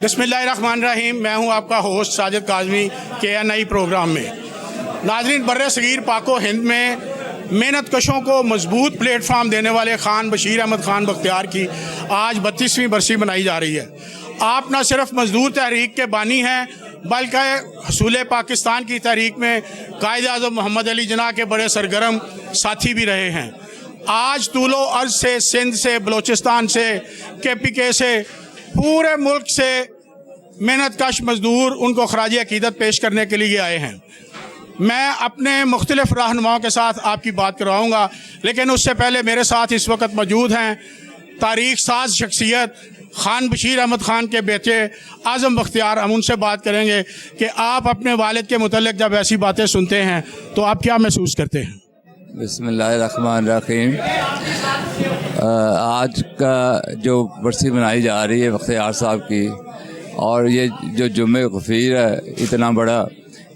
बिस्मिल्लाहिर्रहमानिर्रहीम। मैं हूं आपका host Sajid Kazmi KNI programme में। नाज़रीन, बर्रे सगीर पाको हिंद में मेहनत कशों को मजबूत प्लेटफार्म देने वाले खान बशीर अहमद खान बख्तियार की आज 32वीं बरसी मनाई जा रही है। आप न सिर्फ मजदूर तहरीक के बानी हैं बल्कि हसूल पाकिस्तान की तहरीक में कायद-ए-आज़म मोहम्मद अली जिन्ना के बड़े सरगर्म साथी भी रहे हैं। आज तूलो अर्ज से, सिंध से, बलोचिस्तान से, KPK से, पूरे मुल्क से मेहनत कश मजदूर उनको खराज अकीदत पेश करने के लिए आए हैं। मैं अपने मुख्तलिफ रहनुमाओं के साथ आपकी बात करवाऊँगा, लेकिन उससे पहले मेरे साथ इस वक्त मौजूद हैं तारीख साज शख्सियत खान बशीर अहमद खान के बेटे आज़म बख्तियार। हम उनसे बात करेंगे कि आप अपने वालिद के मुतल्लिक जब ऐसी बातें सुनते हैं तो आप क्या महसूस करते हैं। बिस्मिल्लाहिर्रहमानिर्रहीम। आज का जो बरसी मनाई जा रही है बख्तियार साहब की, और ये जो जुम्मे गफ़ीर है इतना बड़ा,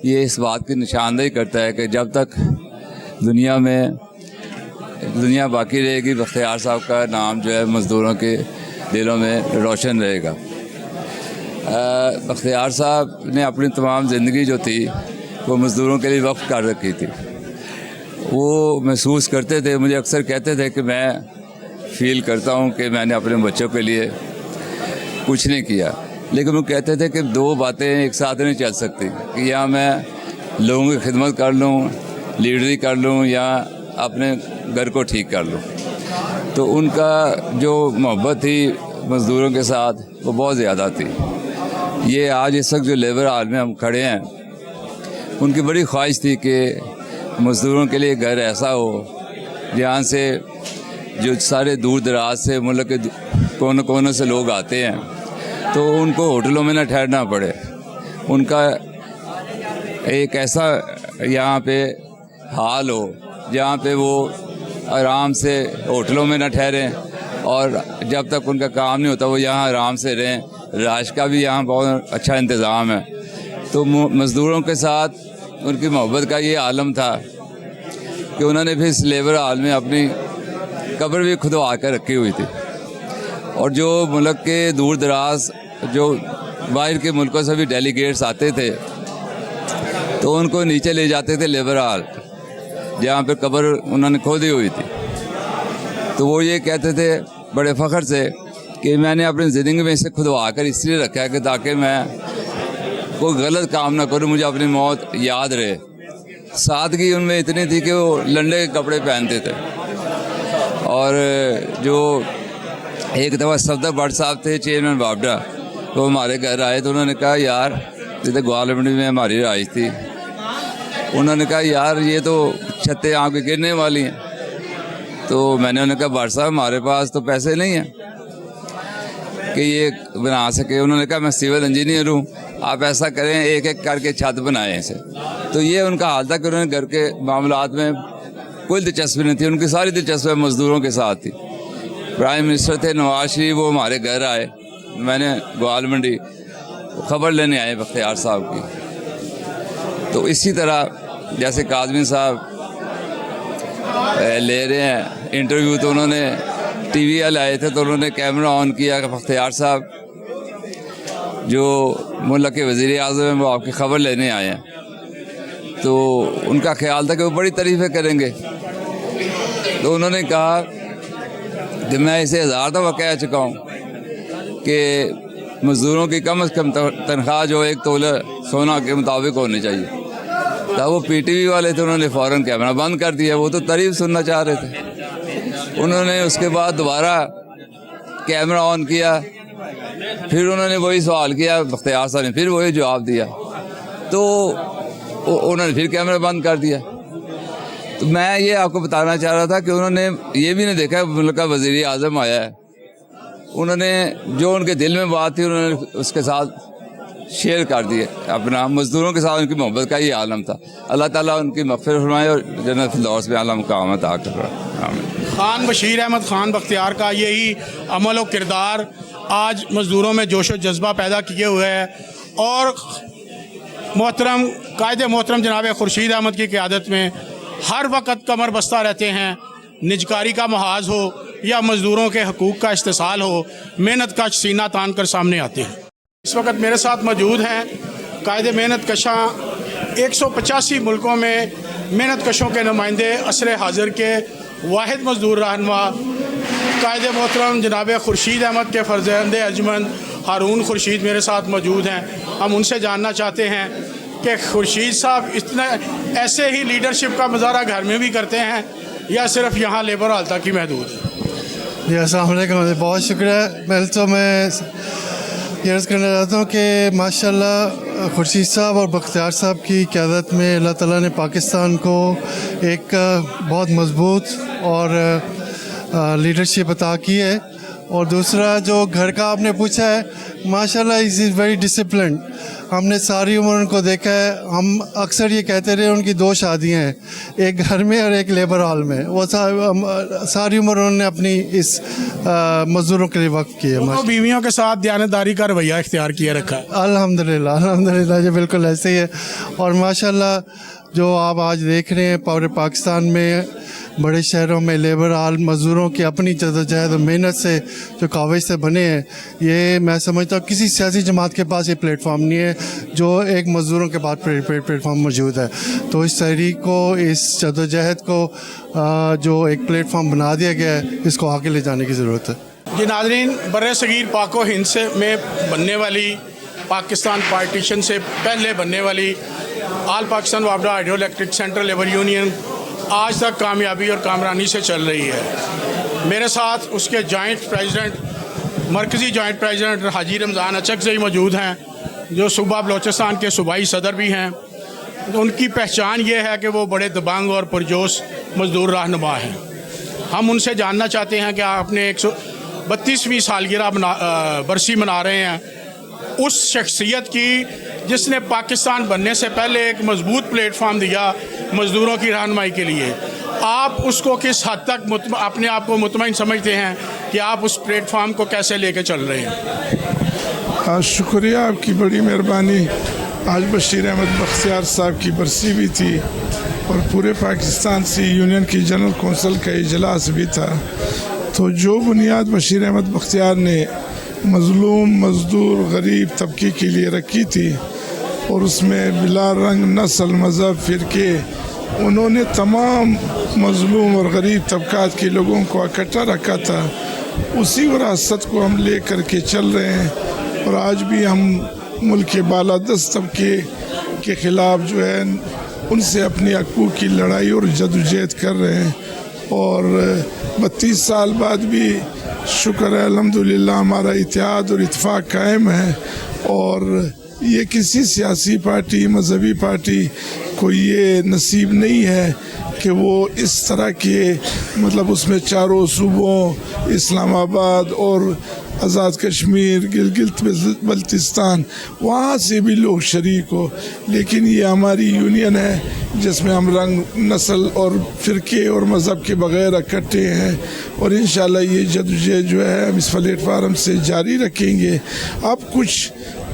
ये इस बात की निशानदेही करता है कि जब तक दुनिया बाकी रहेगी बख्तियार साहब का नाम जो है मज़दूरों के दिलों में रोशन रहेगा। बख्तियार साहब ने अपनी तमाम ज़िंदगी जो थी वो मज़दूरों के लिए वक्फ कर रखी थी। वो महसूस करते थे, मुझे अक्सर कहते थे कि मैं फ़ील करता हूँ कि मैंने अपने बच्चों के लिए कुछ नहीं किया, लेकिन वो कहते थे कि दो बातें एक साथ नहीं चल सकती कि या मैं लोगों की खिदमत कर लूँ, लीडरी कर लूँ, या अपने घर को ठीक कर लूँ। तो उनका जो मोहब्बत थी मज़दूरों के साथ वो बहुत ज़्यादा थी। ये आज इस वक्त जो लेबर हाल में हम खड़े हैं, उनकी बड़ी ख्वाहिश थी कि मज़दूरों के लिए घर ऐसा हो जहाँ से जो सारे दूर दराज से मुल्क के कोने कोने से लोग आते हैं तो उनको होटलों में ना ठहरना पड़े। उनका एक ऐसा यहाँ पे हाल हो जहाँ पे वो आराम से होटलों में ना ठहरें, और जब तक उनका काम नहीं होता वो यहाँ आराम से रहें। राश का भी यहाँ बहुत अच्छा इंतज़ाम है। तो मज़दूरों के साथ उनकी मोहब्बत का ये आलम था कि उन्होंने फिर इस लेबर हाल में अपनी कब्र भी खुदवा कर रखी हुई थी, और जो मुल्क के दूर दराज जो बाहर के मुल्कों से भी डेलीगेट्स आते थे तो उनको नीचे ले जाते थे लेबर हाल, जहाँ पर कब्र उन्होंने खोदी हुई थी। तो वो ये कहते थे बड़े फ़ख्र से कि मैंने अपनी ज़िंदगी में इसे खुदवा कर इसलिए रखा है कि ताकि मैं कोई गलत काम ना करूं, मुझे अपनी मौत याद रहे। सादगी उनमें इतनी थी कि वो लंडे के कपड़े पहनते थे। और जो एक दफ़ा सफदर भट्ट साहब थे, चेयरमैन बाबडा, वो हमारे घर आए तो उन्होंने कहा यार, जैसे ग्वालमंडी में हमारी रहाइश थी, उन्होंने कहा यार ये तो छतें आँख गिरने वाली हैं। तो मैंने उन्हें कहा भट्ट साहब हमारे पास तो पैसे नहीं हैं कि ये बना सके। उन्होंने कहा मैं सिविल इंजीनियर हूँ, आप ऐसा करें एक एक करके छत बनाएं इसे। तो ये उनका हाल था कि उन्होंने घर के मामलात में कोई दिलचस्पी नहीं थी, उनकी सारी दिलचस्पी मज़दूरों के साथ थी। प्राइम मिनिस्टर थे नवाज शरीफ, वो हमारे घर आए, मैंने ग्वालमंडी ख़बर लेने आए बख्तियार साहब की। तो इसी तरह जैसे काज़मी साहब ले रहे हैं इंटरव्यू, तो उन्होंने TV वाले आए थे तो उन्होंने कैमरा ऑन किया कि बख्तियार साहब जो मुल्क के वज़ीर आज़म हैं वो आपकी ख़बर लेने आए हैं। तो उनका ख्याल था कि वो बड़ी तारीफ़ें करेंगे। तो उन्होंने कहा कि मैं इसे 1000 दफ़ा कह चुका हूँ कि मज़दूरों की कम से कम तनख्वाह जो 1 तोला सोना के मुताबिक होनी चाहिए। तो वो PTV वाले थे, उन्होंने फ़ौरन कैमरा बंद कर दिया। वो तो तारीफ़ सुनना चाह रहे थे। उन्होंने उसके बाद दोबारा कैमरा ऑन किया, फिर उन्होंने वही सवाल किया, बख्तियार साहब ने फिर वही जवाब दिया, तो उन्होंने फिर कैमरा बंद कर दिया। तो मैं ये आपको बताना चाह रहा था कि उन्होंने ये भी नहीं देखा मुल्क का वज़ीर आज़म आया है। उन्होंने जो उनके दिल में बात थी उन्होंने उसके साथ शेयर कर दिए। अपना मज़दूरों के साथ उनकी मोहब्बत का ये आलम था। अल्लाह ताला उनकी मग़फ़िरत फरमाए और जन्नत फिरदौस में आला मुक़ाम अता करे। खान बशीर अहमद खान बख्तियार का यही अमल व किरदार आज मज़दूरों में जोश व जज्बा पैदा किए हुए है, और मोहतरम कायदे मोहतरम जनाब खुर्शीद अहमद की क़यादत में हर वक्त कमर बस्ता रहते हैं। निजकारी का महाज हो या मज़दूरों के हकूक़ का इस्तेसाल हो, मेहनत का सीना तान कर सामने आते हैं। इस वक्त मेरे साथ मौजूद हैं कायदे मेहनत कशां 185 मुल्कों में मेहनत कशों के नुमाइंदे असर हाजिर के वाहिद मजदूर रहनुमा कायदे मोहतरम जनाब खुर्शीद अहमद के फर्जंद अर्जमंद हारून खुर्शीद मेरे साथ मौजूद हैं। हम उनसे जानना चाहते हैं कि खुर्शीद साहब इतना ऐसे ही लीडरशिप का मुजाहरा घर में भी करते हैं या सिर्फ यहाँ लेबर हाल तक ही महदूद है? जी अस्सलाम वालेकुम, बहुत शुक्रिया। पहले तो मैं ये अर्ज़ करना चाहता हूँ कि माशाल्लाह खुर्शीद साहब और बख्तियार साहब की क़यादत में अल्लाह ताला ने पाकिस्तान को एक बहुत मज़बूत और लीडरशिप अता की है। और दूसरा जो घर का आपने पूछा है, माशाल्लाह इज़ वेरी डिसिप्लिन। हमने सारी उम्र उनको देखा है। हम अक्सर ये कहते रहे उनकी 2 शादियां हैं, एक घर में और एक लेबर हॉल में। वो सारी उम्र उन्होंने अपनी इस मज़दूरों के लिए वक्फ की है। दोनों बीवियों के साथ दयानतदारी का रवैया इख्तियार किया रखा है। अल्हम्दुलिल्लाह ये बिल्कुल ऐसे ही है। और माशाल्लाह जो आप आज देख रहे हैं पूरे पाकिस्तान में बड़े शहरों में लेबर हाल मज़दूरों की अपनी जद्दोजहद और मेहनत से जो काविश से बने हैं, ये मैं समझता हूँ किसी सियासी जमात के पास ये प्लेटफॉर्म नहीं है जो एक मज़दूरों के बाद प्लेटफॉर्म मौजूद है। तो इस तहरीक को, इस जद्दोजहद को जो एक प्लेटफॉर्म बना दिया गया है, इसको आगे ले जाने की ज़रूरत है। जी नाज़रीन, बर्रे सगीर पाको हिंद से में बनने वाली पाकिस्तान पार्टीशन से पहले बनने वाली आल पाकिस्तान वापडा hydro electric central labour union आज तक कामयाबी और कामरानी से चल रही है। मेरे साथ उसके जॉइंट प्रेसिडेंट, मरकज़ी जॉइंट प्रेसिडेंट हाजी रमज़ान अचकज़ई मौजूद हैं, जो सूबा बलोचिस्तान के सूबाई सदर भी हैं। उनकी पहचान ये है कि वो बड़े दबंग और पुरजोश मज़दूर रहनुमा हैं। हम उनसे जानना चाहते हैं कि आपने 132वीं सालगिरह बरसी मना रहे हैं उस शख्सियत की जिसने पाकिस्तान बनने से पहले एक मजबूत प्लेटफॉर्म दिया मज़दूरों की रहनुमाई के लिए। आप उसको किस हद तक अपने आप को मुतमईन समझते हैं कि आप उस प्लेटफॉर्म को कैसे लेके चल रहे हैं? शुक्रिया, आपकी बड़ी मेहरबानी। आज बशीर अहमद बख्तियार साहब की बरसी भी थी और पूरे पाकिस्तान से यूनियन की जनरल कौंसिल का इजलास भी था। तो जो बुनियाद बशीर अहमद बख्तियार ने मज़लूम मज़दूर गरीब तबके के लिए रखी थी और उसमें बिला रंग नस्ल मज़हब फ़िरके उन्होंने तमाम मज़लूम और गरीब तबकात के लोगों को इकट्ठा रखा था, उसी विरासत को हम ले कर के चल रहे हैं। और आज भी हम मुल्क के बालादस्त तबके के ख़िलाफ़ जो है उनसे अपनी हकूक़ की लड़ाई और जदोजहद कर रहे हैं। और 32 साल बाद भी शुक्र है अल्हम्दुलिल्लाह हमारा इत्तेहाद और इत्तेफाक कायम है। और ये किसी सियासी पार्टी, मजहबी पार्टी को ये नसीब नहीं है कि वो इस तरह के मतलब उसमें चारों सूबों इस्लामाबाद और आज़ाद कश्मीर, गिलगित बल्तिस्तान, वहाँ से भी लोग शरीक हो। लेकिन ये हमारी यूनियन है जिसमें हम रंग, नस्ल और फ़िरके और मज़हब के बग़ैर इकट्ठे हैं। और इंशाअल्लाह ये जदोजहद जो है हम इस प्लेटफार्म से जारी रखेंगे। अब कुछ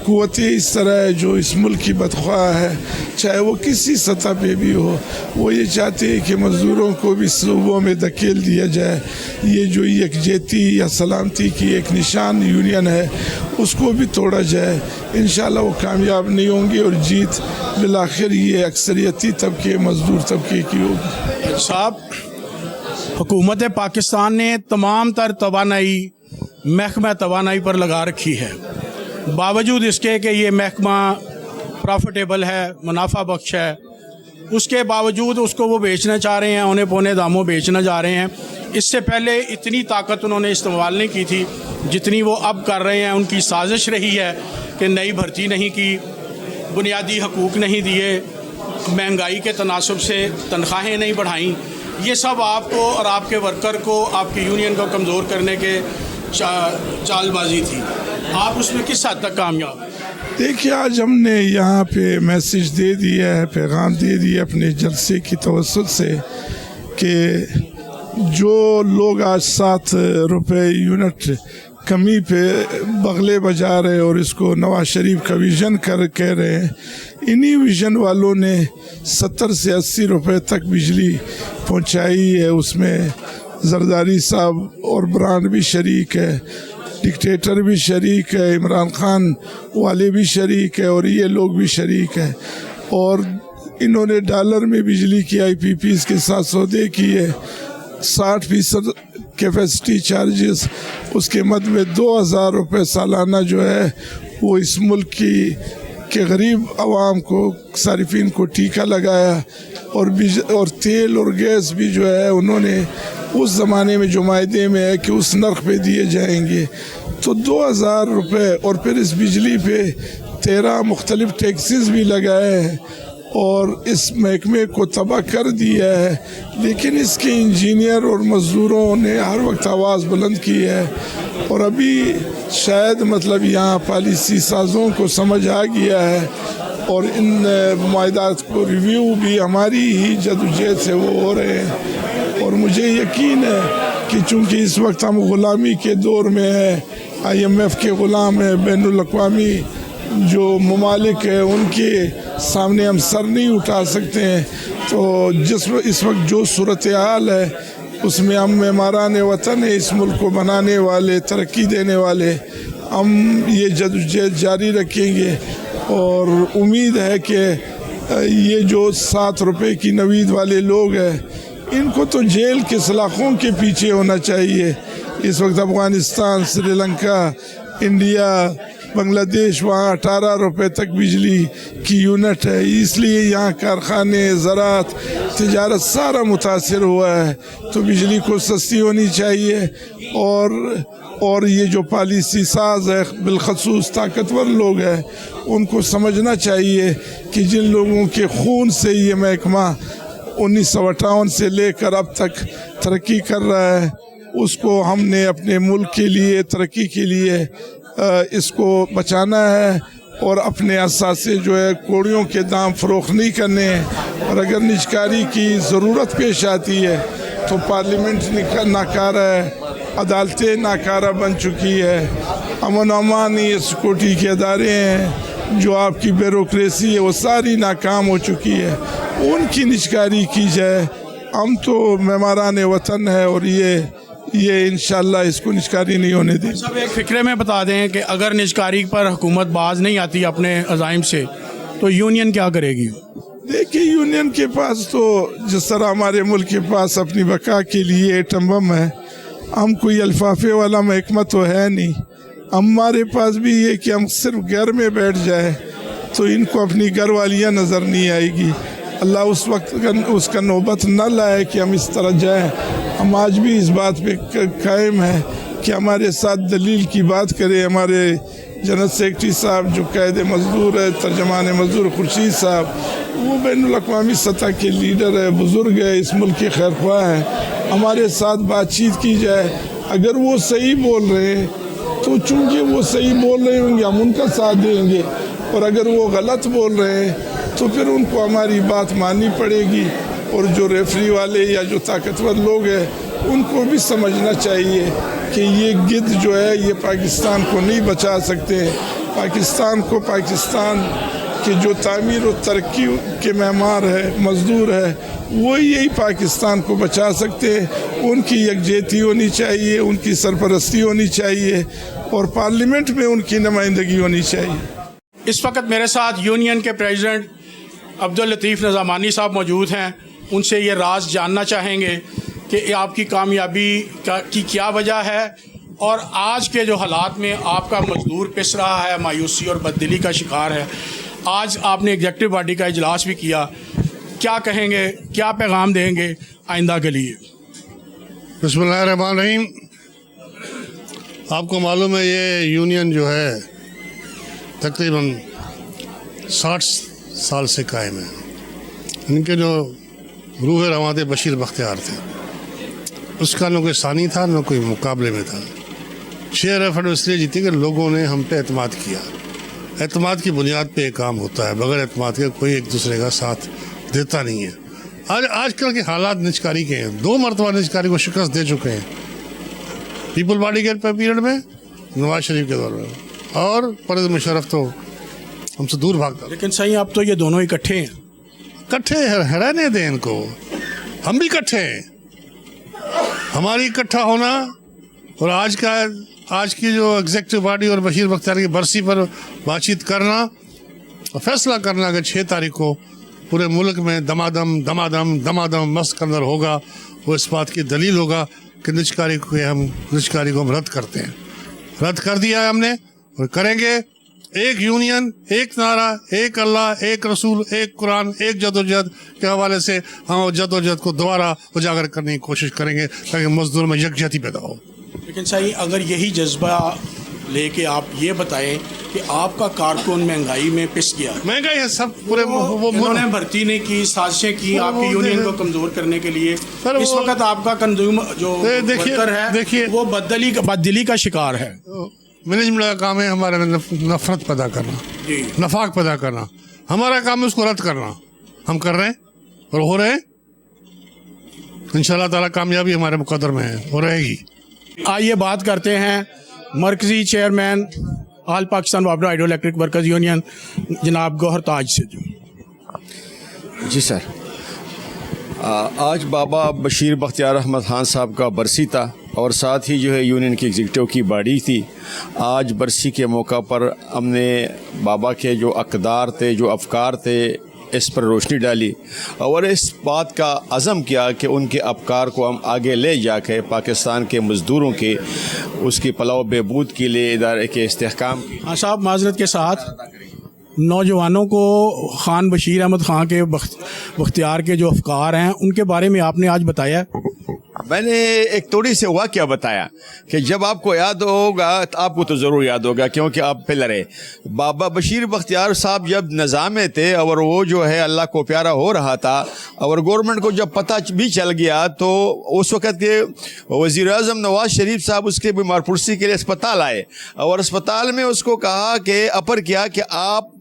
क़ुव्वतें इस तरह है जो इस मुल्क की बदख्वाह है, चाहे वो किसी सतह पे भी हो, वो ये चाहते हैं कि मज़दूरों को भी सूबों में धकेल दिया जाए। ये जो यकजहती या सलामती की एक निशान यूनियन है उसको भी तोड़ा जाए। इंशाअल्लाह वो कामयाब नहीं होंगे और जीत बिलाखिर ये अक्सरियती तबके, मज़दूर तबके की होगी। साहब, हुकूमत पाकिस्तान ने तमाम तर तवानाई महकमा तवानाई पर लगा रखी है, बावजूद इसके कि ये महकमा प्रॉफिटेबल है, मुनाफा बख्श है, उसके बावजूद उसको वो बेचना चाह रहे हैं, उन्हें पौने दामों बेचना जा रहे हैं। इससे पहले इतनी ताकत उन्होंने इस्तेमाल नहीं की थी जितनी वो अब कर रहे हैं। उनकी साजिश रही है कि नई भर्ती नहीं की, बुनियादी हकूक़ नहीं दिए, महंगाई के तनासब से तनख्वाहें नहीं बढ़ाईं। ये सब आपको और आपके वर्कर को, आपकी यूनियन को कमज़ोर करने के चालबाजी थी। आप उसमें किस हद तक कामयाब? देखिए, आज हमने यहाँ पे मैसेज दे दिया है, पैगाम दे दिया अपने जलसे की तवस्सुत से कि जो लोग आज 7 रुपये यूनिट कमी पे बगले बजा रहे और इसको नवाज शरीफ का विज़न कह रहे हैं, इन्हीं विज़न वालों ने 70 से 80 रुपये तक बिजली पहुँचाई है। उसमें जरदारी साहब और ब्रांड भी शरीक है। डिक्टेटर भी शरीक है, इमरान खान वाले भी शरीक है और ये लोग भी शरीक है। और इन्होंने डॉलर में बिजली की IPPs के साथ सौदे किए, 60% कैपेसिटी चार्जेस, उसके मद में 2000 रुपये सालाना जो है वो इस मुल्क के गरीब आवाम को, सारिफिन को टीका लगाया। और तेल और गैस भी जो है उन्होंने उस ज़माने में जो मायदे में है कि उस नर्ख पे दिए जाएंगे, तो 2000 रुपये, और फिर इस बिजली पे 13 मुख्तलिफ टैक्सेस भी लगाए हैं और इस महकमे को तबाह कर दिया है। लेकिन इसके इंजीनियर और मज़दूरों ने हर वक्त आवाज़ बुलंद की है और अभी शायद मतलब यहाँ पॉलिसी साज़ों को समझ आ गया है और इन मुआहदात को रिव्यू भी हमारी ही जदोजहद से वो हो रहे हैं। और मुझे यकीन है कि चूँकि इस वक्त हम ग़ुलामी के दौर में हैं, IMF के ग़ुलाम हैं, बैनुल अक़वामी जो ममालिक है उनके सामने हम सर नहीं उठा सकते हैं। तो इस वक्त जो सूरत हाल है उसमें हम मेहमारान वतन है, इस मुल्क को बनाने वाले, तरक्की देने वाले, हम ये जदोजहद जारी रखेंगे। और उम्मीद है कि ये जो 7 रुपए की नवीद वाले लोग हैं इनको तो जेल के सलाखों के पीछे होना चाहिए। इस वक्त अफ़गानिस्तान, श्रीलंका, इंडिया, बांग्लादेश, वहाँ 18 रुपए तक बिजली की यूनिट है, इसलिए यहाँ कारखाने, ज़राअत, तिजारत सारा मुतासर हुआ है। तो बिजली को सस्ती होनी चाहिए और ये जो पॉलिसी साज है, बिलखसूस ताकतवर लोग हैं, उनको समझना चाहिए कि जिन लोगों के खून से ये महकमा 1958 से लेकर अब तक तरक्की कर रहा है, उसको हमने अपने मुल्क के लिए, तरक्की के लिए इसको बचाना है और अपने असासे जो है कोड़ियों के दाम फ़रोख्त नहीं करने हैं। और अगर निजकारी की ज़रूरत पेश आती है तो पार्लियामेंट नाकारा है, अदालतें नाकारा बन चुकी है, अमन अमानी सिक्योरिटी के अदारे हैं, जो आपकी ब्यूरोक्रेसी है वो सारी नाकाम हो चुकी है, उनकी निजकारी की जाए। हम तो मेहमारान वतन है और ये इंशाल्लाह इसको निजकारी नहीं होने दें। सब एक फ़िक्रे में बता दें कि अगर निजकारी पर हुकूमत बाज नहीं आती अपने अज़ाइम से तो यूनियन क्या करेगी? देखिए, यूनियन के पास तो जिस तरह हमारे मुल्क के पास अपनी बका के लिए एटम बम है, हम कोई अल्फाफे वाला महकमा तो है नहीं। हमारे पास भी ये कि हम सिर्फ घर में बैठ जाए तो इनको अपनी घर वालियाँ नज़र नहीं आएगी। अल्लाह उस वक्त उसका नौबत न लाए कि हम इस तरह जाएं। हम आज भी इस बात पे कायम है कि हमारे साथ दलील की बात करें हमारे जनरल सेक्रेटरी साहब जो कायदे मज़दूर है, तर्जमान मज़दूर खुर्शीद साहब, वो बैनुल अक़वामी सतह के लीडर है, बुज़ुर्ग है, इस मुल्क के खैर ख्वाह हैं, हमारे साथ बातचीत की जाए। अगर वो सही बोल रहे हैं तो चूँकि वो सही बोल रहे होंगे हम उनका साथ देंगे, और अगर वो गलत बोल रहे हैं तो फिर उनको हमारी बात माननी पड़ेगी। और जो रेफरी वाले या जो ताकतवर लोग हैं उनको भी समझना चाहिए कि ये गिद्ध जो है ये पाकिस्तान को नहीं बचा सकते। पाकिस्तान को, पाकिस्तान के जो तामीर और तरक्की के मेहमान है, मज़दूर है, वो यही पाकिस्तान को बचा सकते हैं। उनकी यकजहती होनी चाहिए, उनकी सरपरस्ती होनी चाहिए और पार्लियामेंट में उनकी नुमाइंदगी होनी चाहिए। इस वक्त मेरे साथ यूनियन के प्रेसिडेंट अब्दुल लतीफ़ नज़ामानी साहब मौजूद हैं। उनसे ये राज जानना चाहेंगे कि आपकी कामयाबी की क्या वजह है और आज के जो हालात में आपका मजदूर पिस रहा है, मायूसी और बददिली का शिकार है। आज आपने एग्जेक्टिव बॉडी का इजलास भी किया, क्या कहेंगे, क्या पैगाम देंगे आइंदा के लिए? बिस्मिल्लाहिर्रहमानिर्रहीम। आपको मालूम है ये यूनियन जो है तकरीबन 60 साल से कायम है। इनके जो रूह रवाते बशीर बख्तियार थे, उसका न कोई सानी था न कोई मुकाबले में था। 6 रेफरेंडम इसलिए जीती कि लोगों ने हम पे एतमाद किया। एतमाद की बुनियाद पे एक काम होता है, बगैर एतमाद के कोई एक दूसरे का साथ देता नहीं है। आजकल के हालात निजकारी के हैं। 2 मरतबा निजकारी को शिकस्त दे चुके हैं, पीपल पार्टी के पीरियड में, नवाज शरीफ के दौर में, और परवेज़ मुशर्रफ तो हमसे दूर भागता। लेकिन सही अब तो ये दोनों इकट्ठे हैं। इकट्ठे रहने दें इनको, हम भी इकट्ठे हैं। हमारी इकट्ठा होना और आज का आज की जो एग्जीक्यूटिव बॉडी और बशीर बख्तियार की बरसी पर बातचीत करना और फैसला करना कि 6 तारीख को पूरे मुल्क में दमादम मस्त अंदर होगा, वो इस बात की दलील होगा कि निजकारी को हम रद्द करते हैं। रद्द कर दिया है हमने और करेंगे। एक यूनियन, एक नारा, एक अल्लाह, एक रसूल, एक कुरान, एक जदोजहद के हवाले से हम जदोजहद को दोबारा उजागर करने की कोशिश करेंगे ताकि मजदूर में यकजहती पैदा हो। लेकिन सही अगर यही जज्बा लेके आप ये बताएं कि आपका कारकुन महंगाई में पिस गया, महंगाई है सब पूरे उन्होंने भर्ती नहीं की, साजिशें की आपकी यूनियन को कमजोर करने के लिए। इस वक्त आपका कंज्यूमर जो वर्कर है वो बददिली का शिकार है। मैनेजमेंट का काम है हमारे में नफरत पैदा करना, नफाक पैदा करना। हमारा काम है उसको रद्द करना। हम कर रहे हैं और हो रहे हैं। इंशाल्लाह ताला कामयाबी हमारे मुकद्दर में है और रहेगी। आइए बात करते हैं मरकजी चेयरमैन ऑल पाकिस्तान वापडा हाइड्रो इलेक्ट्रिक वर्कर्स यूनियन जनाब गौहर ताज से। जी सर, आज बाबा बशीर बख्तियार अहमद खान साहब का बरसी था और साथ ही जो है यूनियन की एग्जीक्यूटिव की बॉडी थी। आज बरसी के मौका पर हमने बाबा के जो अक़दार थे, जो अफ़कार थे, इस पर रोशनी डाली और इस बात का अज़म किया कि उनके अफ़कार को हम आगे ले जाके पाकिस्तान के मज़दूरों के उसकी फलाह बहबूद के लिए इदारे के इस्तेहकाम। हाँ साहब, माजरत के साथ नौजवानों को खान बशीर अहमद खान के बख्तियार के जो अफ़कार हैं उनके बारे में आपने आज बताया। मैंने एक थोड़ी से वाक़या बताया कि जब आपको याद होगा तो आपको तो ज़रूर याद होगा क्योंकि आप पिलर है। बाबा बशीर बख्तियार साहब जब निज़ाम में थे और वो जो है अल्लाह को प्यारा हो रहा था और गवर्नमेंट को जब पता भी चल गया तो उस वक़्त के वज़ीर आज़म नवाज़ शरीफ साहब उसके बीमार पुरसी के लिए अस्पताल आए और अस्पताल में उसको कहा कि अपर किया कि आप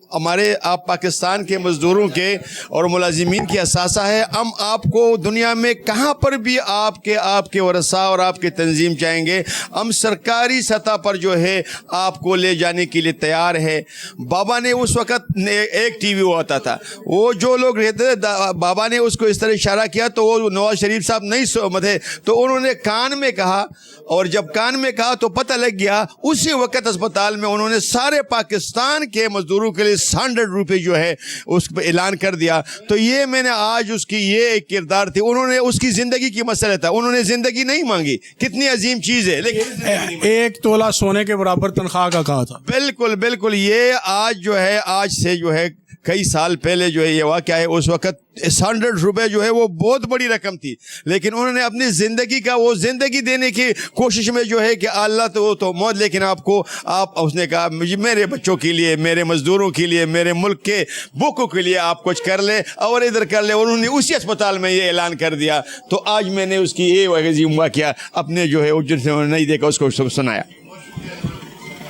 पाकिस्तान के मज़दूरों के और मुलाजिमीन की असासा है। हम आपको दुनिया में कहाँ पर भी आपके वरसा और आपके तंजीम चाहेंगे, हम सरकारी सतह पर जो है आपको ले जाने के लिए तैयार है। बाबा ने उस वक़्त एक टीवी होता था, वो जो लोग रहते थे बाबा ने उसको इस तरह इशारा किया तो वो नवाज शरीफ साहब नहीं सहमत है तो उन्होंने कान में कहा और जब कान में कहा तो पता लग गया। उसी वक़्त अस्पताल में उन्होंने सारे पाकिस्तान के मज़दूरों के लिए 100 रुपये जो है उस पर ऐलान कर दिया। तो ये मैंने आज उसकी ये एक किरदार थी। उन्होंने उसकी ज़िंदगी की मसला था, उन्होंने ज़िंदगी नहीं मांगी। कितनी अजीम चीज़ है, लेकिन 1 तोला सोने के बराबर तनख्वाह का कहा था। बिल्कुल बिल्कुल, ये आज जो है आज से जो है कई साल पहले जो है ये वाक़या है। उस वक़्त 100 रुपये जो है वो बहुत बड़ी रकम थी, लेकिन उन्होंने अपनी ज़िंदगी का वो ज़िंदगी देने की कोशिश में जो है कि अल्लाह तो मौत, लेकिन उसने कहा मुझे मेरे बच्चों के लिए, मेरे मज़दूरों के लिए, मेरे मुल्क के भूखों के लिए आप कुछ कर ले और इधर कर ले। और उन्होंने उसी अस्पताल में ये ऐलान कर दिया। तो आज मैंने उसकी ये अजीम वाक़या अपने जो है उज्जर से नहीं देखा उसको सुनाया।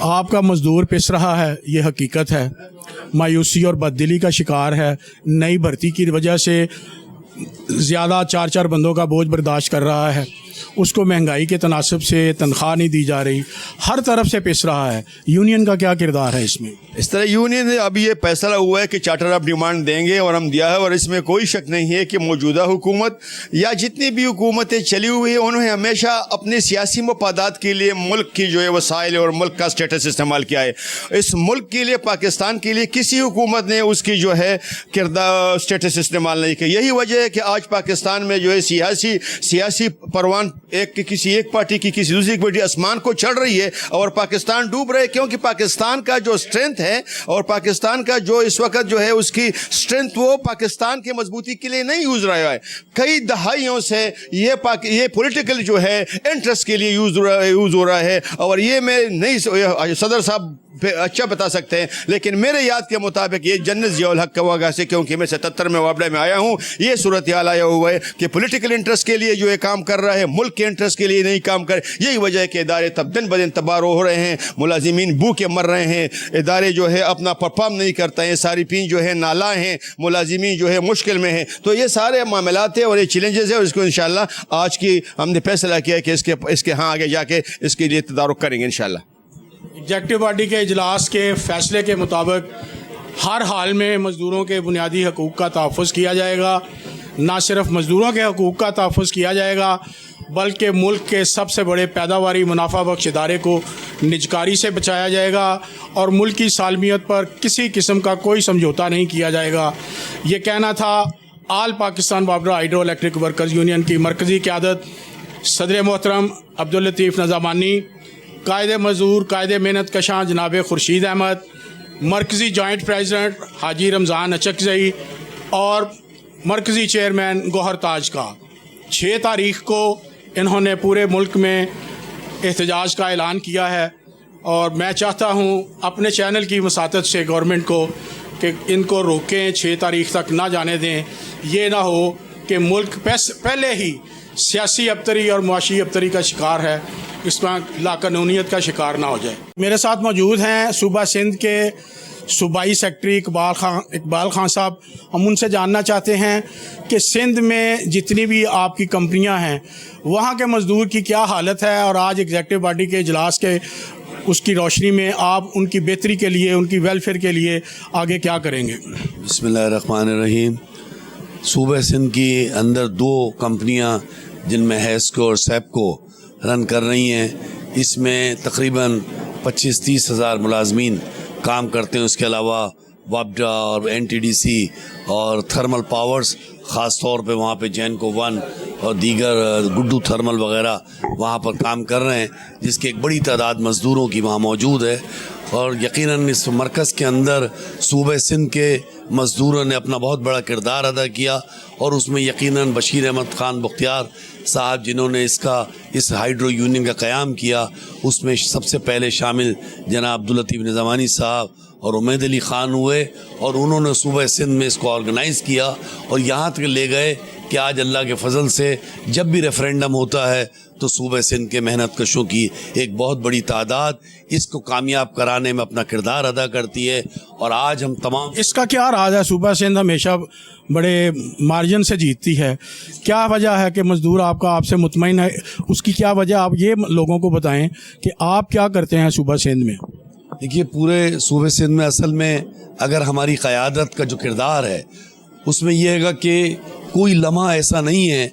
आपका मजदूर पिस रहा है, ये हकीकत है। मायूसी और बददिली का शिकार है। नई भर्ती की वजह से ज़्यादा 4 बंदों का बोझ बर्दाश्त कर रहा है। उसको महंगाई के तनासब से तनख्वाह नहीं दी जा रही, हर तरफ से पिस रहा है। यूनियन का क्या किरदार है इसमें? इस तरह यूनियन ने अभी ये फैसला हुआ है कि चार्टर ऑफ डिमांड देंगे और हम दिया है और इसमें कोई शक नहीं है कि मौजूदा हुकूमत या जितनी भी हुकूमतें चली हुई है उन्होंने हमेशा अपने सियासी मफादात के लिए मुल्क की जो है वसाइल और मुल्क का स्टेटस इस्तेमाल किया है। इस मुल्क के लिए, पाकिस्तान के लिए किसी हुकूमत ने उसकी जो है किरदार स्टेटस इस्तेमाल नहीं किया। यही वजह है कि आज पाकिस्तान में जो है सियासी परवान किसी एक पार्टी की किसी दूसरी पार्टी आसमान को चढ़ रही है और पाकिस्तान डूब रहे, क्योंकि पाकिस्तान का जो स्ट्रेंथ है और पाकिस्तान का जो इस वक्त जो है उसकी स्ट्रेंथ वो पाकिस्तान के मजबूती के लिए नहीं यूज रहा है। कई दहाइयों से ये पॉलिटिकल जो है इंटरेस्ट के लिए यूज हो रहा है और ये मैं नहीं सदर साहब अच्छा बता सकते हैं, लेकिन मेरे याद के मुताबिक ये जन्नत ज़ियाउल हक कवागा से, क्योंकि मैं 77 में वापडा में आया हूँ, ये सूरत हाल आया हुआ है कि पॉलिटिकल इंटरेस्ट के लिए जो है काम कर रहा है, मुल्क के इंटरेस्ट के लिए नहीं काम कर। यही वजह है कि इदारे तब दिन ब दिन तबाह हो रहे हैं, मुलाजिमीन भूखे मर रहे हैं, इदारे जो है अपना परफॉर्म नहीं करते हैं, सारिफीन जो है नाला हैं, मुलाजिमीन जो है मुश्किल में हैं। तो ये सारे मामलात हैं और ये चैलेंजेस है और इसको इंशाल्लाह आज की हमने फैसला किया कि इसके हाँ आगे जाके इसके लिए तदारुक करेंगे इंशाल्लाह। एग्जेक्टिव बॉडी के इजलास के फैसले के मुताबिक हर हाल में मज़दूरों के बुनियादी हकूक़ का तहफ़्फ़ुज़ किया जाएगा। ना सिर्फ मज़दूरों के हकूक़ का तहफ़्फ़ुज़ किया जाएगा बल्कि मुल्क के सबसे बड़े पैदावारी मुनाफा बख्श इदारे को निजकारी से बचाया जाएगा और मुल्क की सालमियत पर किसी किस्म का कोई समझौता नहीं किया जाएगा। ये कहना था आल पाकिस्तान वापडा हाइड्रो इलेक्ट्रिक वर्कर्स यूनियन की मरकज़ी क़यादत सदर मोहतरम अब्दुल लतीफ़ नज़ामानी, कायदे मज़दूर कायदे मेहनत कशां जनाब खुर्शीद अहमद, मरकज़ी जॉइंट प्रेसिडेंट हाजी रमज़ान अचकज़ई और मरकज़ी चेयरमैन गौहर ताज का। 6 तारीख़ को इन्होंने पूरे मुल्क में एहतजाज का ऐलान किया है और मैं चाहता हूँ अपने चैनल की मसातत से गवर्नमेंट को कि इनको रोकें, 6 तारीख़ तक ना जाने दें। ये ना हो कि मुल्क पहले ही सियासी अबतरी और मुआशी अबतरी का शिकार है, इसमें लाकानूनियत का शिकार ना हो जाए। मेरे साथ मौजूद हैं सूबा सिंध के सूबाई सेक्रेटरी इकबाल खान साहब। हम उनसे जानना चाहते हैं कि सिंध में जितनी भी आपकी कंपनियां हैं वहाँ के मज़दूर की क्या हालत है और आज एग्जीक्यूटिव बॉडी के इजलास के उसकी रोशनी में आप उनकी बेहतरी के लिए, उनकी वेलफेयर के लिए आगे क्या करेंगे? बिस्मिल्लाहिर्रहमानिर्रहीम। सूबे सिंध की अंदर 2 कंपनियां जिनमें हैस्को और सैपको रन कर रही हैं, इसमें तकरीबन 25-30 हज़ार मुलाजमीन काम करते हैं। उसके अलावा वापडा और NTDC और थर्मल पावर्स ख़ास तौर पे वहाँ पे जैनको 1 और दीगर गुड्डू थर्मल वगैरह वहाँ पर काम कर रहे हैं, जिसकी एक बड़ी तादाद मज़दूरों की वहाँ मौजूद है। और यकीनन इस मरकज़ के अंदर सूबे सिंध के मज़दूरों ने अपना बहुत बड़ा किरदार अदा किया और उसमें यकीनन बशीर अहमद ख़ान बख्तियार साहब जिन्होंने इस हाइड्रो यूनियन का क़याम किया, उसमें सबसे पहले शामिल जनाब अब्दुल लतीफ़ निज़ामानी साहब और उमैद अली ख़ान हुए और उन्होंने सूबे सिंध में इसको ऑर्गेनाइज़ किया और यहाँ तक ले गए कि आज अल्लाह के फ़ज़ल से जब भी रेफरेंडम होता है तो सूबे सिंध के मेहनत कशों की एक बहुत बड़ी तादाद इसको कामयाब कराने में अपना किरदार अदा करती है। और आज हम तमाम इसका क्या राज है? सूबा सिंध हमेशा बड़े मार्जिन से जीतती है, क्या वजह है कि मज़दूर आपसे मुतमईन है? उसकी क्या वजह, आप ये लोगों को बताएं कि आप क्या करते हैं सूबा सिंध में? देखिए, पूरे सूबे सिंध में असल में अगर हमारी क़यादत का जो किरदार है उसमें यह है कि कोई लम्हा ऐसा नहीं है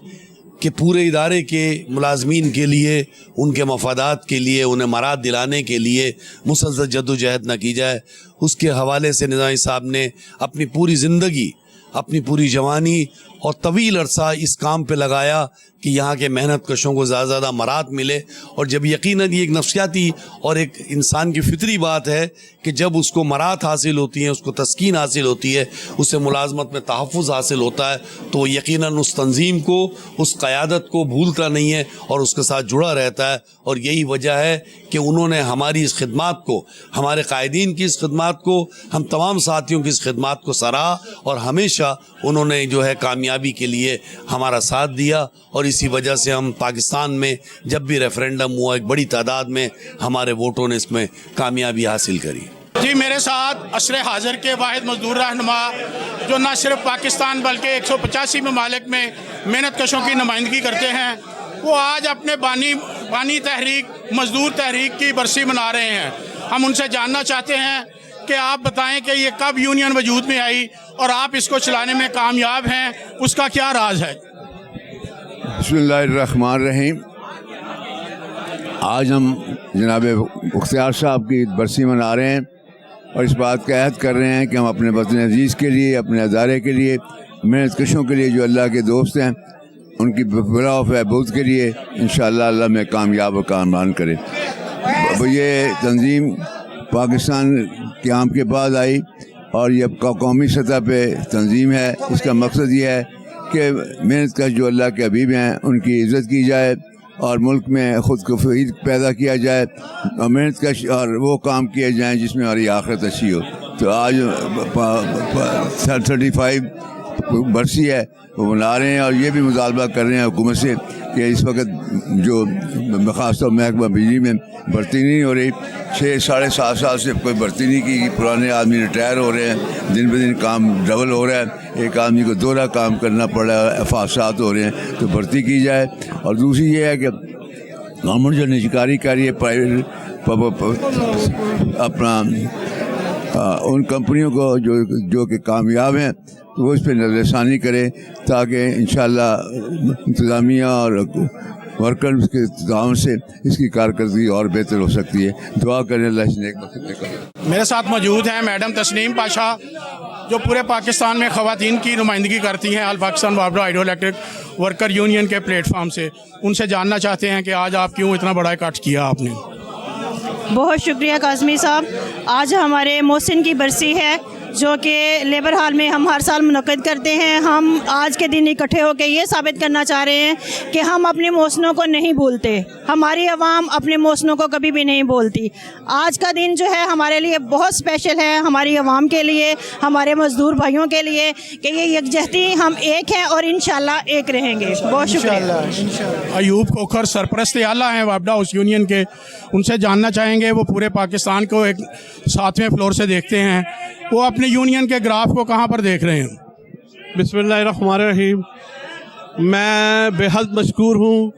कि पूरे इदारे के मुलाजमीन के लिए, उनके मफादात के लिए, उन्हें मराद दिलाने के लिए मुसलसल जद्दोजहद न की जाए। उसके हवाले से निज़ामी साहब ने अपनी पूरी ज़िंदगी, अपनी पूरी जवानी और तवील अरसा इस काम पे लगाया कि यहाँ के मेहनत कशों को ज़्यादा ज़्यादा मराद मिले। और जब यकीनन ये एक नफ्सियाती और एक इंसान की फितरी बात है कि जब उसको मराद हासिल होती है, उसको तस्कीन हासिल होती है, उसे मुलाजमत में तहफ़्फ़ुज़ हासिल होता है, तो यकीनन उस तंजीम को, उस क़यादत को भूलता नहीं है और उसके साथ जुड़ा रहता है। और यही वजह है कि उन्होंने हमारी इस खिदमत को, हमारे कायदीन की इस खिदमत को, हम तमाम साथियों की इस खिदमत को सराहा और हमेशा उन्होंने जो है कामयाबी के लिए हमारा साथ दिया। और इसी वजह से हम पाकिस्तान में जब भी रेफरेंडम हुआ, एक बड़ी तादाद में हमारे वोटों ने इसमें कामयाबी हासिल करी। जी, मेरे साथ असरे हाजिर के वाहिद मजदूर रहनुमा जो न सिर्फ पाकिस्तान बल्कि 185 ममालिक में मेहनत कशों की नुमाइंदगी करते हैं, वो आज अपने बानी तहरीक, मजदूर तहरीक की बरसी मना रहे हैं। हम उनसे जानना चाहते हैं कि आप बताएं कि ये कब यूनियन वजूद में आई और आप इसको चलाने में कामयाब हैं, उसका क्या राज है? बिस्मिल्लाहिर्रहमानिर्रहीम। आज हम जनाब बख्तियार साहब की बरसी मना रहे हैं और इस बात का अहद कर रहे हैं कि हम अपने वतन अजीज़ के लिए, अपने अदारे के लिए, मेहनत कशों के लिए जो अल्लाह के दोस्त हैं, उनकी बला व फहबूद के लिए इंशाअल्लाह अल्लाह में कामयाब और कामयान करे। अब ये तंजीम पाकिस्तान क़याम के बाद आई और ये कौमी सतह पे तंजीम है। इसका मकसद ये है कि मेहनत का जो अल्लाह के हबीब हैं उनकी इज़्ज़त की जाए और मुल्क में ख़ुद को फ़रीद पैदा किया जाए और मेहनत का और वो काम किए जाएँ जिसमें हमारी आखिरत अच्छी हो। तो आज 35 बरसी है वो मना रहे हैं और ये भी मुतालबा कर रहे हैं हुकूमत से कि इस वक्त जो खासतौर महकमा बिजली में भर्ती नहीं हो रही, 6-7.5 साल से कोई भर्ती नहीं की, पुराने आदमी रिटायर हो रहे हैं, दिन ब दिन काम डबल हो रहा है, एक आदमी को दोहरा काम करना पड़ रहा है, अफासात हो रहे हैं, तो भर्ती की जाए। और दूसरी ये है कि गवर्नमेंट जो निजकारी कर रही है प्राइवेट अपना उन कंपनियों को जो कि कामयाब हैं तो वो इस पर नज़रसानी करें ताकि इंशाअल्लाह इंतज़ामिया और वर्कर्स के ताउन से इसकी कारकर्दगी और बेहतर हो सकती है। दुआ करें अल्लाह इस नेक मकसद में करें। मेरे साथ मौजूद हैं मैडम तस्नीम पाशा, जो पूरे पाकिस्तान में ख़वातीन की नुमाइंदगी करती हैं ऑल पाकिस्तान वापडा हाइड्रो इलेक्ट्रिक वर्कर यूनियन के प्लेटफॉर्म से। उनसे जानना चाहते हैं कि आज आप क्यों इतना बड़ा इकट्ठ किया आपने। बहुत शुक्रिया काज़मी साहब। आज हमारे मोहसिन की बरसी है जो कि लेबर हॉल में हम हर साल मुनक्किद करते हैं। हम आज के दिन इकट्ठे होकर ये साबित करना चाह रहे हैं कि हम अपने मोहसिनों को नहीं भूलते, हमारी आवाम अपने मोहसिनों को कभी भी नहीं भूलती। आज का दिन जो है हमारे लिए बहुत स्पेशल है, हमारी आवाम के लिए, हमारे मज़दूर भाइयों के लिए, कि ये यकजहती हम एक हैं और इंशाल्लाह एक रहेंगे। बहुत शुक्रिया। अयूब खोखर सरपरस्त आला हैं वापडा हाउस यूनियन के, उनसे जानना चाहेंगे, वो पूरे पाकिस्तान को एक 7वें फ्लोर से देखते हैं, वो अपने यूनियन के ग्राफ को कहाँ पर देख रहे हैं। बिस्मिल्लाहिर्रहमानिर्रहीम। मैं बेहद मशकूर हूँ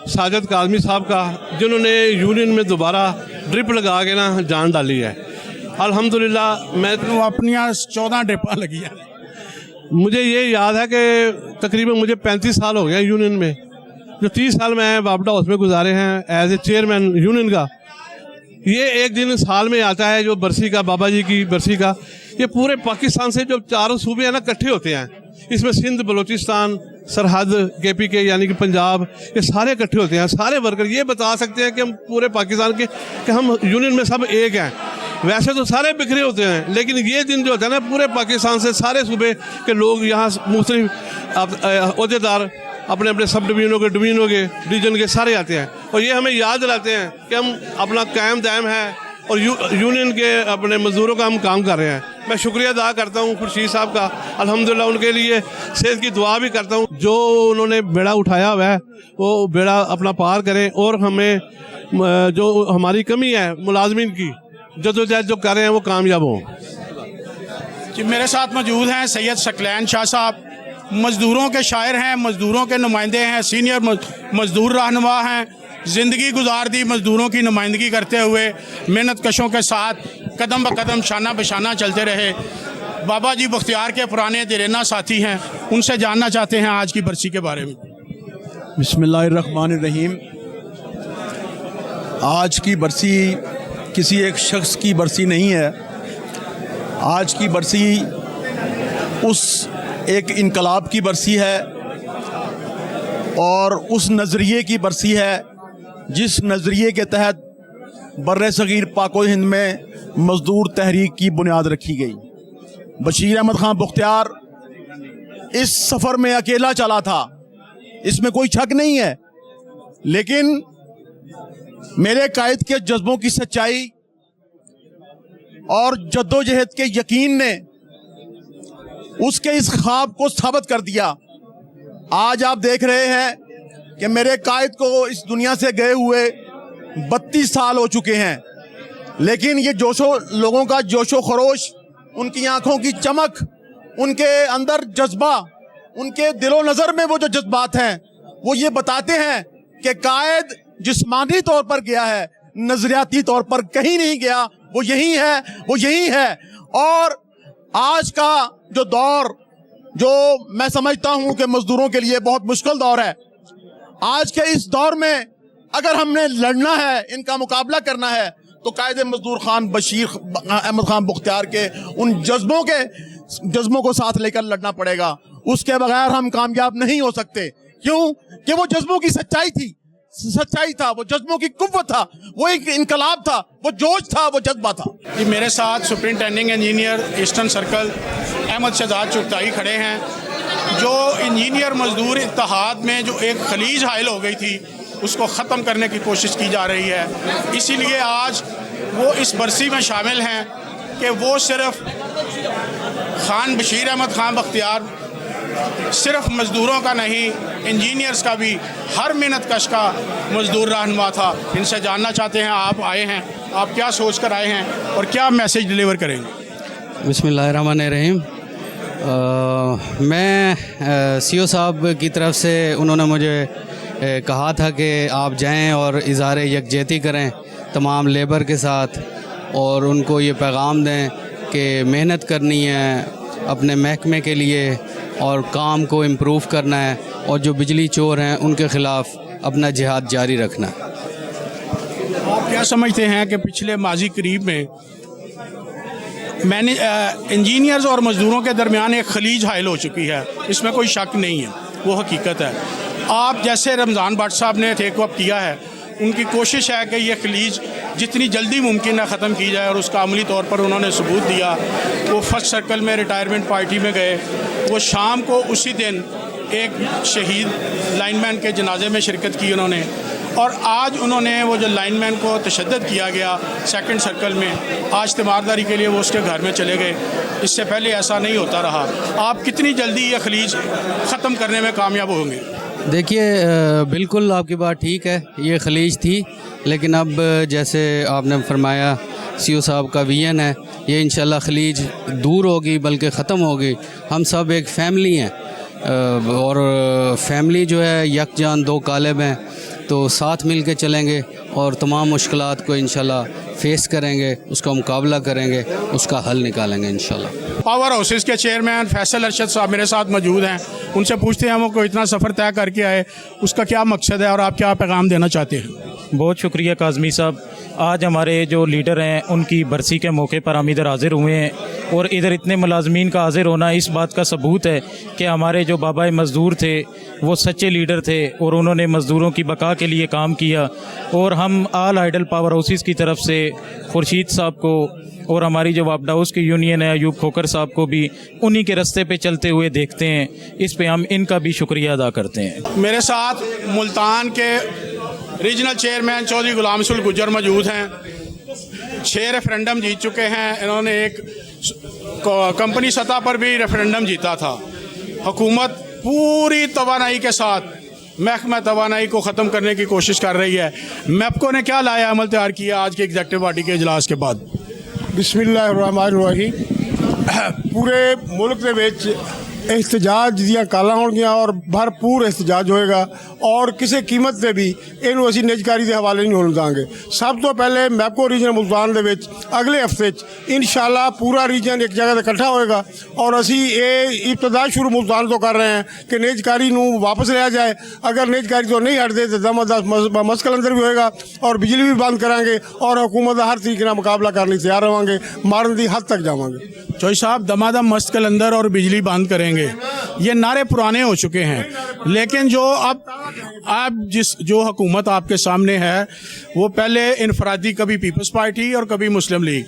साजिद काज़मी साहब का, जिन्होंने यूनियन में दोबारा ड्रिप लगा के ना जान डाली है। अल्हम्दुलिल्लाह मैं वो अपनी 14 ड्रिपां लगी हैं। मुझे ये याद है कि तकरीबन मुझे 35 साल हो गए यूनियन में, जो 30 साल मैं वापडा हाउस में गुजारे हैं एज ए चेयरमैन यूनियन का। ये एक दिन साल में आता है जो बरसी का, बाबा जी की बरसी का। ये पूरे पाकिस्तान से जो चारों सूबे हैं ना इकट्ठे होते हैं, इसमें सिंध, बलूचिस्तान, सरहद, KP के यानी कि पंजाब, ये सारे इकट्ठे होते हैं। सारे वर्कर ये बता सकते हैं कि हम पूरे पाकिस्तान के, कि हम यूनियन में सब एक हैं। वैसे तो सारे बिखरे होते हैं, लेकिन ये दिन जो होता है ना, पूरे पाकिस्तान से सारे सूबे के लोग यहाँ मुख्तलिफ अहदेदार अपने अपने सब डिवीजनों के, डिवीजन के सारे आते हैं, और ये हमें याद दिलाते हैं कि हम अपना कायम दायम है और यूनियन के अपने मज़दूरों का हम काम कर रहे हैं। मैं शुक्रिया अदा करता हूँ खुर्शीद साहब का, अल्हम्दुलिल्लाह उनके लिए सेहत की दुआ भी करता हूँ। जो उन्होंने बेड़ा उठाया हुआ है वो बेड़ा अपना पार करें, और हमें जो हमारी कमी है मुलाजमीन की, जदोजहद जो कर रहे हैं वो कामयाब हों। जी, मेरे साथ मौजूद हैं सैयद शकलैन शाह साहब, मज़दूरों के शायर हैं, मज़दूरों के नुमाइंदे हैं, सीनियर मज़दूर रहनुमा हैं, ज़िंदगी गुजार दी मज़दूरों की नुमाइंदगी करते हुए मेहनत कशों के साथ कदम ब कदम, शाना बशाना चलते रहे। बाबा जी बख्तियार के पुराने दिरेना साथी हैं, उनसे जानना चाहते हैं आज की बरसी के बारे में। बिस्मिल्लाहिर्रहमानिर्रहीम। आज की बरसी किसी एक शख्स की बरसी नहीं है। आज की बरसी उस एक इनकलाब की बरसी है और उस नज़रिए की बरसी है जिस नज़रिए के तहत बर्रे सगीर पाको हिंद में मज़दूर तहरीक की बुनियाद रखी गई। बशीर अहमद खान बख्तियार इस सफ़र में अकेला चला था, इसमें कोई शक नहीं है, लेकिन मेरे कायद के जज्बों की सच्चाई और जद्दोजहद के यकीन ने उसके इस ख्वाब को साबित कर दिया। आज आप देख रहे हैं कि मेरे कायद को इस दुनिया से गए हुए 32 साल हो चुके हैं, लेकिन ये लोगों का जोशो खरोश, उनकी आंखों की चमक, उनके अंदर जज्बा, उनके दिलो नज़र में वो जो जज्बात हैं, वो ये बताते हैं कि कायद जिस्मानी तौर पर गया है, नजरियाती तौर पर कहीं नहीं गया। वो यही है, वो यही है। और आज का जो दौर, जो मैं समझता हूं कि मजदूरों के लिए बहुत मुश्किल दौर है, आज के इस दौर में अगर हमने लड़ना है, इनका मुकाबला करना है, तो कायदे मजदूर खान बशीर अहमद खान बख्तियार के उन जज्बों को साथ लेकर लड़ना पड़ेगा। उसके बगैर हम कामयाब नहीं हो सकते। क्यों? कि वो जज्बों की सच्चाई था, वो जज्बों की कुव्वत था, वो एक इनकलाब था, वो जोश था, वो जज्बा था। जी, मेरे साथ superintending engineer eastern circle Ahmad Shahzad Chughtai खड़े हैं, जो इंजीनियर मजदूर इत्तेहाद में जो एक खलीज हायल हो गई थी, उसको ख़त्म करने की कोशिश की जा रही है। इसीलिए आज वो इस बरसी में शामिल हैं कि वो सिर्फ खान बशीर अहमद खान बख्तियार सिर्फ मज़दूरों का नहीं, इंजीनियर्स का भी, हर मेहनत कश का मज़दूर रहनुमा था। इनसे जानना चाहते हैं, आप आए हैं, आप क्या सोच कर आए हैं और क्या मैसेज डिलीवर करेंगे। बिस्मिल्लाहिर्रहमानिर्रहीम। मैं CO साहब की तरफ से उन्होंने मुझे कहा था कि आप जाएं और इज़हार यकजहती करें तमाम लेबर के साथ, और उनको ये पैगाम दें कि मेहनत करनी है अपने महकमे के लिए और काम को इम्प्रूव करना है, और जो बिजली चोर हैं उनके ख़िलाफ़ अपना जिहाद जारी रखना। आप क्या समझते हैं कि पिछले माजी करीब में मैंने इंजीनियर्स और मज़दूरों के दरमियान एक खलीज हायल हो चुकी है, इसमें कोई शक नहीं है, वो हकीकत है। आप जैसे रमज़ान भट्ट साहब ने टेक अप किया है, उनकी कोशिश है कि ये खलीज जितनी जल्दी मुमकिन है ख़त्म की जाए, और उसका अमली तौर पर उन्होंने सबूत दिया। वो फर्स्ट सर्कल में रिटायरमेंट पार्टी में गए, वो शाम को उसी दिन एक शहीद लाइनमैन के जनाजे में शिरकत की उन्होंने, और आज उन्होंने वो जो लाइनमैन को तशद्दद किया गया सेकंड सर्कल में, आज तीमारदारी के लिए वो उसके घर में चले गए। इससे पहले ऐसा नहीं होता रहा। आप कितनी जल्दी ये खलीज ख़त्म करने में कामयाब होंगे? देखिए, बिल्कुल आपकी बात ठीक है, ये खलीज थी, लेकिन अब जैसे आपने फरमाया सीओ साहब का विजन है, ये इंशाल्लाह खलीज दूर होगी बल्कि ख़त्म होगी। हम सब एक फ़ैमिली हैं, और फैमिली जो है यकजान दो कालिब हैं, तो साथ मिल के चलेंगे और तमाम मुश्किलात को इंशाल्लाह फेस करेंगे, उसका मुकाबला करेंगे, उसका हल निकालेंगे इंशाल्लाह। पावर हाउसेस के चेयरमैन फैसल अरशद साहब मेरे साथ मौजूद हैं, उनसे पूछते हैं वो कोई इतना सफ़र तय करके आए, उसका क्या मकसद है और आप क्या पैगाम देना चाहते हैं? बहुत शुक्रिया काज़मी साहब। आज हमारे जो लीडर हैं उनकी बरसी के मौके पर हम इधर हाज़िर हुए हैं, और इधर इतने मुलाजमीन का हाज़िर होना इस बात का सबूत है कि हमारे जो बाबाए मज़दूर थे वो सच्चे लीडर थे, और उन्होंने मज़दूरों की बका के लिए काम किया। और हम आल आइडल पावर हाउसेस की तरफ से खुर्शीद साहब को और हमारी जो वापडा हाउस की यूनियन है अयूब खोकर साहब को भी उन्हीं के रास्ते पे चलते हुए देखते हैं। इस पे हम इनका भी शुक्रिया अदा करते हैं। मेरे साथ मुल्तान के रीजनल चेयरमैन चौधरी गुलाम रसूल गुज्जर मौजूद हैं। 6 रेफरेंडम जीत चुके हैं इन्होंने, एक कंपनी सतह पर भी रेफरेंडम जीता था। हुकूमत पूरी तवानाई के साथ महकमा तवानाई को ख़त्म करने की कोशिश कर रही है। मैपको ने क्या लाया अमल तैयार किया आज के एग्जीक्यूटिव बॉडी के इजलास के बाद? बिस्मिल्लाहिर्रहमानिर्रहीम। पूरे मुल्क ਦੇ ਵਿੱਚ एहतजाज ਦੀਆਂ ਕਾਲਾਂ ਹੋਣਗੀਆਂ और भरपूर एहतजाज होएगा, और किसी कीमत ਤੇ ਵੀ ਇਹਨੂੰ ਅਸੀਂ ਨਿਜਕਾਰੀ ਦੇ ਹਵਾਲੇ ਨਹੀਂ ਹੋਣ ਦਾਂਗੇ। ਸਭ ਤੋਂ ਪਹਿਲੇ ਮੈਪਕੋ ਰੀਜਨ ਮੁਲਤਾਨ ਦੇ ਵਿੱਚ ਅਗਲੇ ਹਫਤੇ 'ਚ ਇਨਸ਼ਾਅੱਲਾ ਪੂਰਾ ਰੀਜਨ ਇੱਕ ਜਗ੍ਹਾ ਤੇ ਇਕੱਠਾ ਹੋਏਗਾ, और ਅਸੀਂ ਇਹ ਇਬਤਦਾ ਸ਼ੁਰੂ ਮੁਲਤਾਨ ਤੋਂ ਕਰ ਰਹੇ ਹਾਂ ਕਿ ਨਿਜਕਾਰੀ ਨੂੰ ਵਾਪਸ ਲਿਆ ਜਾए। अगर निजकारी तो नहीं हटते तो दमादस्त मस्कल अंदर भी होएगा, और बिजली भी बंद करांगे, और हुकूमत का हर तरीके मुकाबला करने तैयार रहांगे, मारन की हद तक जावांगे। चौधरी साहब, दमादम मस्कल अंदर और बिजली बंद करेंगे, ये नारे पुराने हो चुके हैं, लेकिन जो अब जो हुकूमत आपके सामने है वो पहले इनफरादी, कभी पीपल्स पार्टी और कभी मुस्लिम लीग,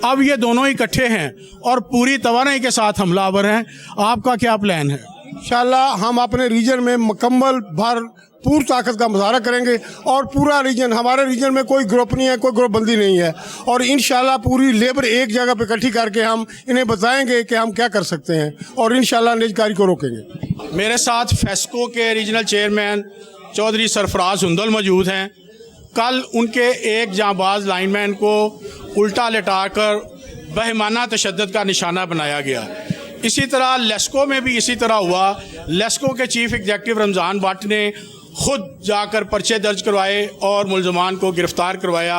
अब ये दोनों इकट्ठे हैं और पूरी तवानाई के साथ हमलावर हैं। आपका क्या प्लान है? इंशाअल्लाह हम अपने रीजन में मुकम्मल भरपूर ताकत का मुजाहरा करेंगे, और पूरा रीजन, हमारे रीजन में कोई ग्रुप नहीं है, कोई ग्रुप बंदी नहीं है, और इंशाअल्लाह पूरी लेबर एक जगह पे इकट्ठी करके हम इन्हें बताएंगे कि हम क्या कर सकते हैं, और इंशाअल्लाह निजकारी को रोकेंगे। मेरे साथ फेस्को के रीजनल चेयरमैन चौधरी सरफराज हुंदल मौजूद हैं। कल उनके एक जांबाज लाइनमैन को उल्टा लिटाकर बहमाना तशद्दुद का निशाना बनाया गया। इसी तरह लेस्को में भी इसी तरह हुआ। लेस्को के चीफ एग्जीक्यूटिव रमज़ान भट्ट ने खुद जाकर पर्चे दर्ज करवाए और मुलजमान को गिरफ़्तार करवाया,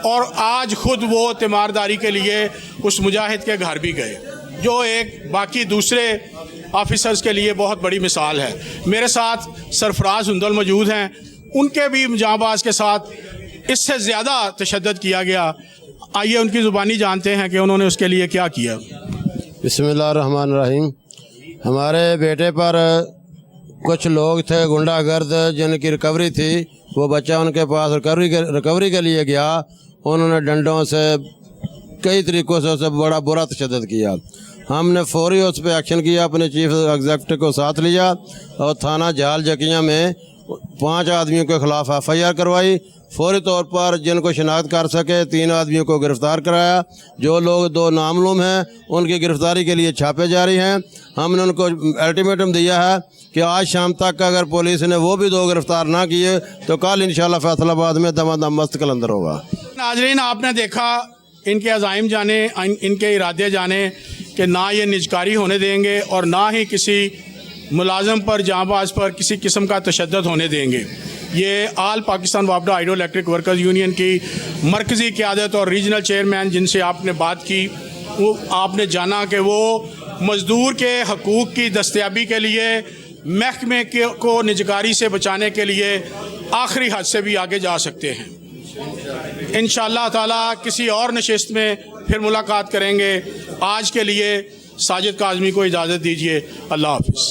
और आज खुद वो तीमारदारी के लिए उस मुजाहिद के घर भी गए, जो एक बाकी दूसरे ऑफिसर्स के लिए बहुत बड़ी मिसाल है। मेरे साथ सरफराज हुंदल मौजूद हैं, उनके भी जांबाज के साथ इससे ज़्यादा तशद्दुद किया गया। आइए उनकी ज़ुबानी जानते हैं कि उन्होंने उसके लिए क्या किया। बिस्मिल्लाहिर्रहमानिर्रहीम। हमारे बेटे पर कुछ लोग थे गुंडागर्द, जिनकी रिकवरी थी, वो बच्चा उनके पास रिकवरी के लिए गया, उन्होंने डंडों से कई तरीक़ों से उसे बड़ा बुरा तशद्दुद किया। हमने फौरी उस पर एक्शन किया, अपने चीफ एग्जीक्यूटिव को साथ लिया और थाना जाल जकिया में 5 आदमियों के ख़िलाफ़ FIR करवाई। फौरी तौर पर जिनको शनाख्त कर सके 3 आदमियों को गिरफ़्तार कराया। जो लोग 2 नामालूम हैं उनकी गिरफ़्तारी के लिए छापे जारी हैं। हमने उनको अल्टीमेटम दिया है कि आज शाम तक अगर पुलिस ने वो भी 2 गिरफ़्तार ना किए तो कल इंशाअल्लाह फैसलाबाद में दमादम मस्तकल अंदर होगा। नाज़रीन, आपने देखा इनके अज़ाइम जाने, इनके इरादे जाने कि ना ये निजकारी होने देंगे और ना ही किसी मुलाजम पर, जांबाज पर किसी किस्म का तशद्दुद होने देंगे। ये आल पाकिस्तान वापडा हाइड्रो इलेक्ट्रिक वर्कर्स यूनियन की मरकज़ी क़यादत और रीजनल चेयरमैन जिनसे आपने बात की, वो आपने जाना कि वो मज़दूर के हकूक़ की दस्तयाबी के लिए, महकमे को निजकारी से बचाने के लिए आखिरी हद से भी आगे जा सकते हैं। इंशाअल्लाह ताला किसी और नशिस्त में फिर मुलाकात करेंगे। आज के लिए साजिद काज़मी को इजाज़त दीजिए। अल्लाह हाफ़िज़।